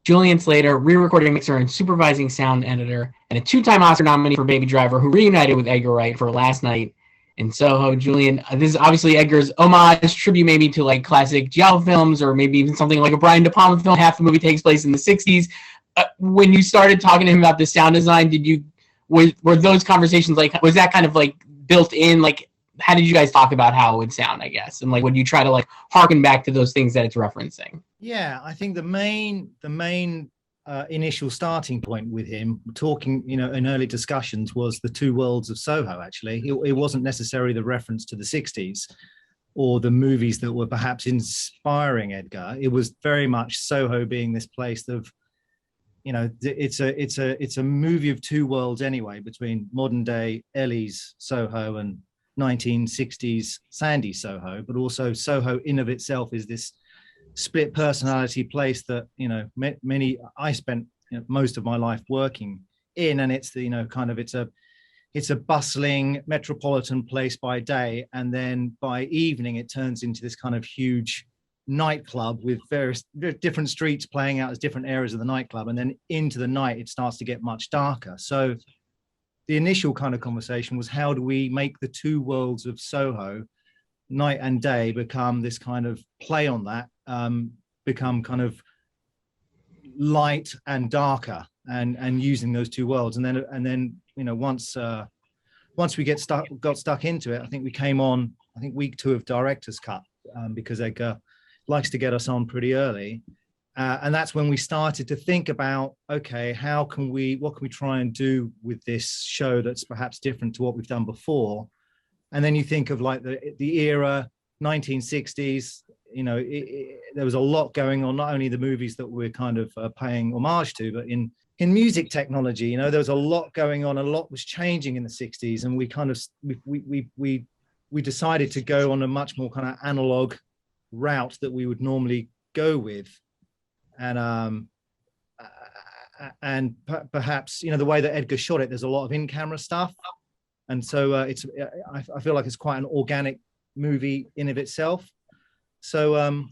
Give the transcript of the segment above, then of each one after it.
Julian Slater, re-recording mixer and supervising sound editor, and a two-time Oscar nominee for Baby Driver, who reunited with Edgar Wright for Last Night in Soho. Julian, this is obviously Edgar's homage, tribute maybe to like classic giallo films, or maybe even something like a Brian De Palma film. Half the movie takes place in the 60s. When you started talking to him about the sound design, were those conversations like, was that kind of like built in? Like, how did you guys talk about how it would sound, I guess? And like, would you try to like harken back to those things that it's referencing? Yeah, I think the main initial starting point with him talking, in early discussions was the two worlds of Soho. Actually, it wasn't necessarily the reference to the 60s or the movies that were perhaps inspiring Edgar. It was very much Soho being this place of, it's a movie of two worlds anyway, between modern day Ellie's Soho and 1960s Sandy Soho, but also Soho in of itself is this split personality place that I spent most of my life working in, and it's it's a bustling metropolitan place by day, and then by evening it turns into this kind of huge nightclub with various different streets playing out as different areas of the nightclub, and then into the night it starts to get much darker. So the initial kind of conversation was, how do we make the two worlds of Soho, night and day, become this kind of play on that, become kind of light and darker, and using those two worlds. And then once we got stuck into it, I think we came on, I think week 2 of director's cut, because Edgar likes to get us on pretty early. And that's when we started to think about, okay, what can we try and do with this show that's perhaps different to what we've done before? And then you think of like the era, 1960s, there was a lot going on, not only the movies that we're kind of paying homage to, but in music technology, there was a lot going on, a lot was changing in the 60s. And we kind of, we decided to go on a much more kind of analog route that we would normally go with. And perhaps, the way that Edgar shot it, there's a lot of in-camera stuff. And so I feel like it's quite an organic movie in of itself. So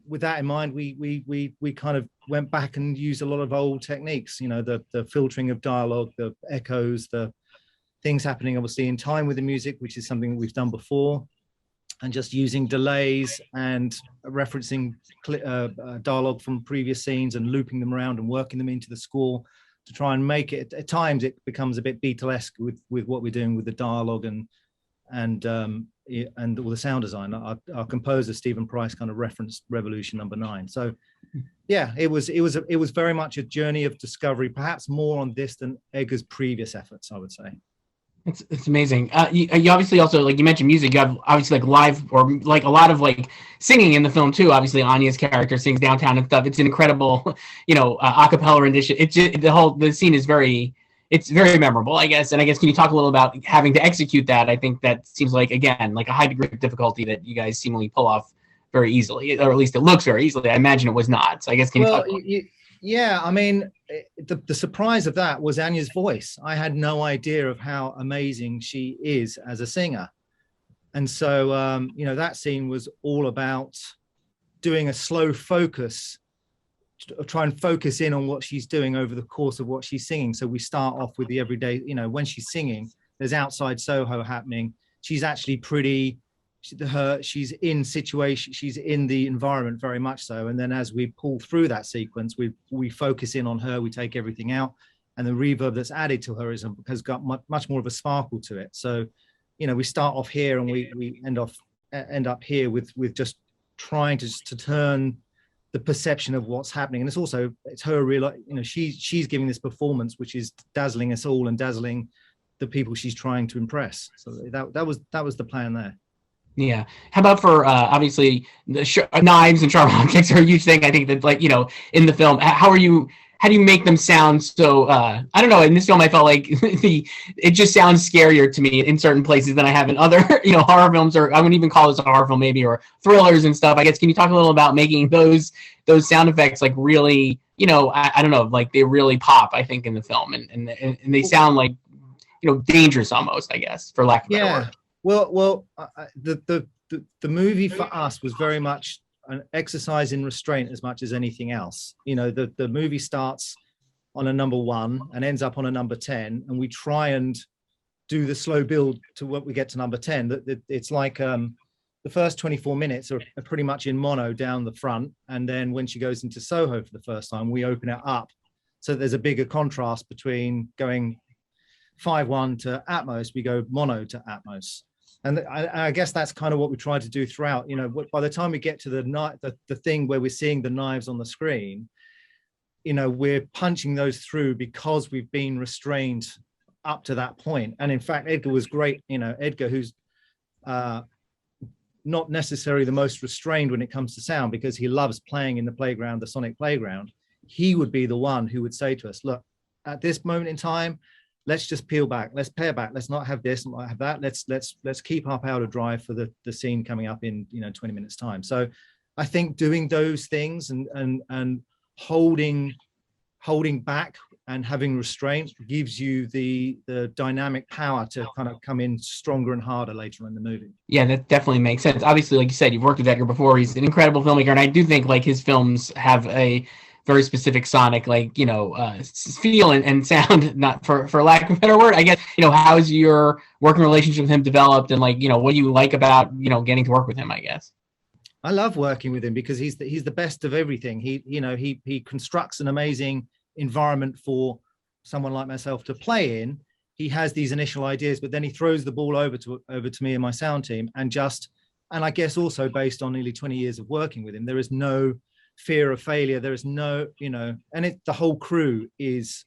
with that in mind, we kind of went back and used a lot of old techniques, the filtering of dialogue, the echoes, the things happening obviously in time with the music, which is something that we've done before, and just using delays and referencing dialogue from previous scenes and looping them around and working them into the score to try and make it. At times it becomes a bit Beatlesque with what we're doing with the dialogue and all the sound design. Our composer Stephen Price kind of referenced Revolution No. 9. So yeah, it was very much a journey of discovery, perhaps more on this than Edgar's previous efforts, I would say. It's amazing. You obviously also, like you mentioned music, you have obviously like live or like a lot of like singing in the film too. Obviously Anya's character sings downtown and stuff. It's an incredible, acapella rendition. It's just, the scene is it's very memorable, I guess. And I guess, can you talk a little about having to execute that? I think that seems like, again, like a high degree of difficulty that you guys seemingly pull off very easily, or at least it looks very easily. I imagine it was not. So I guess, can you talk about Yeah, I mean, the surprise of that was Anya's voice. I had no idea of how amazing she is as a singer. And so, that scene was all about doing a slow focus, try and focus in on what she's doing over the course of what she's singing. So we start off with the everyday, when she's singing, there's outside Soho happening. She's actually she's in the environment very much so. And then as we pull through that sequence, we focus in on her, we take everything out, and the reverb that's added to her has got much more of a sparkle to it. So, we start off here and we end up here with just trying to turn the perception of what's happening. And it's her real, she's giving this performance, which is dazzling us all and dazzling the people she's trying to impress. So that was the plan there. Yeah. How about for obviously the knives and sharp objects are a huge thing. I think that in the film, how do you make them sound so? I don't know. In this film, I felt like it just sounds scarier to me in certain places than I have in other horror films, or I wouldn't even call this a horror film maybe, or thrillers and stuff. I guess, can you talk a little about making those sound effects like really I don't know, like they really pop, I think, in the film, and they sound like dangerous almost, I guess, for lack of a better word. Well, the movie for us was very much an exercise in restraint as much as anything else. You know, the movie starts on a number 1 and ends up on a number 10, and we try and do the slow build to what we get to number 10. That it's like the first 24 minutes are pretty much in mono down the front, and then when she goes into Soho for the first time, we open it up so there's a bigger contrast between going 5/1 to Atmos, we go mono to Atmos. And I guess that's kind of what we try to do throughout. You know, by the time we get to the thing where we're seeing the knives on the screen, you know, we're punching those through because we've been restrained up to that point. And in fact, Edgar was great. You know, Edgar, who's not necessarily the most restrained when it comes to sound, because he loves playing in the playground, the sonic playground. He would be the one who would say to us, look, at this moment in time, let's just peel back, let's pare back, let's not have this and not have that, let's keep our powder dry for the scene coming up in, you know, 20 minutes time. So I think doing those things and holding back and having restraint gives you the dynamic power to kind of come in stronger and harder later in the movie. Yeah, that definitely makes sense. Obviously, like you said, you've worked with Edgar before. He's an incredible filmmaker, and I do think like his films have a very specific sonic, like, you know, feel and sound, not for lack of a better word, I guess. You know, how is your working relationship with him developed, and like, you know, what do you like about, you know, getting to work with him, I guess? I love working with him because he's the best of everything. He constructs an amazing environment for someone like myself to play in. He has these initial ideas, but then he throws the ball over to me and my sound team, and I guess also based on nearly 20 years of working with him, there is no fear of failure. There is no, you know, and the whole crew is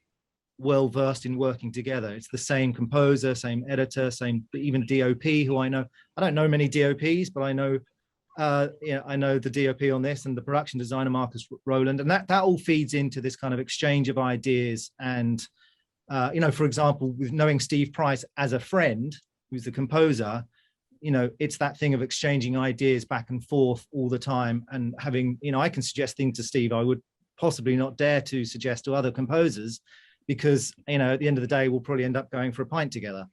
well versed in working together. It's the same composer, same editor, same even DOP, who I know. I don't know many DOPs, but I know I know the DOP on this, and the production designer Marcus Rowland, and that all feeds into this kind of exchange of ideas. And you know, for example, with knowing Steve Price as a friend, who's the composer, you know, it's that thing of exchanging ideas back and forth all the time, and having, you know, I can suggest things to Steve I would possibly not dare to suggest to other composers, because, you know, at the end of the day, we'll probably end up going for a pint together.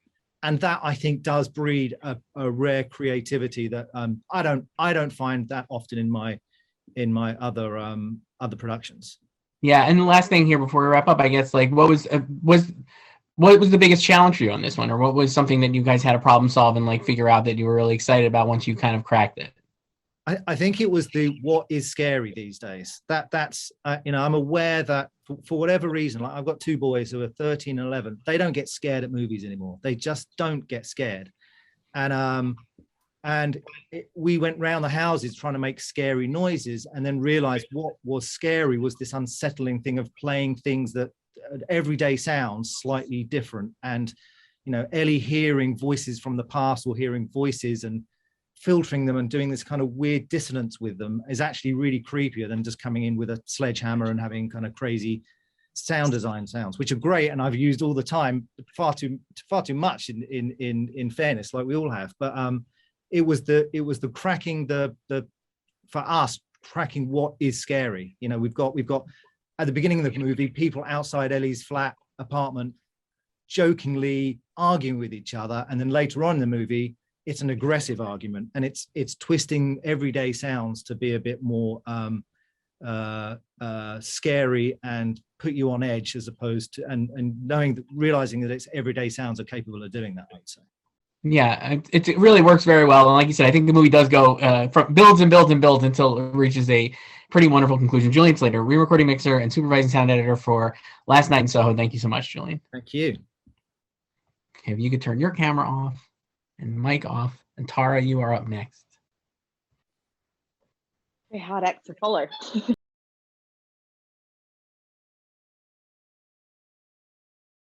And that, I think, does breed a rare creativity that I don't find that often in my other productions. Yeah, and the last thing here before we wrap up, I guess, like, what was the biggest challenge for you on this one, or what was something that you guys had a problem solve and like figure out that you were really excited about once you kind of cracked it? I think it was the what is scary these days. That's you know, I'm aware that for whatever reason, like I've got 2 boys who are 13 and 11. They don't get scared at movies anymore. They just don't get scared. And we went round the houses trying to make scary noises, and then realized what was scary was this unsettling thing of playing things that everyday sounds slightly different. And, you know, Ellie hearing voices from the past, or hearing voices and filtering them and doing this kind of weird dissonance with them, is actually really creepier than just coming in with a sledgehammer and having kind of crazy sound design sounds, which are great and I've used all the time, far too much in fairness, like we all have. But it was the cracking for us, cracking what is scary. You know, we've got at the beginning of the movie, people outside Ellie's flat apartment jokingly arguing with each other, and then later on in the movie, it's an aggressive argument, and it's twisting everyday sounds to be a bit more scary and put you on edge, as opposed to and realizing that it's everyday sounds are capable of doing that, I'd say. Yeah, it really works very well, and like you said, I think the movie does go from builds and builds and builds until it reaches a pretty wonderful conclusion. Julian Slater, re-recording mixer and supervising sound editor for Last Night in Soho. Thank you so much, Julian. Thank you. Okay, if you could turn your camera off and mic off, and Tara, you are up next. Very hard act to follow.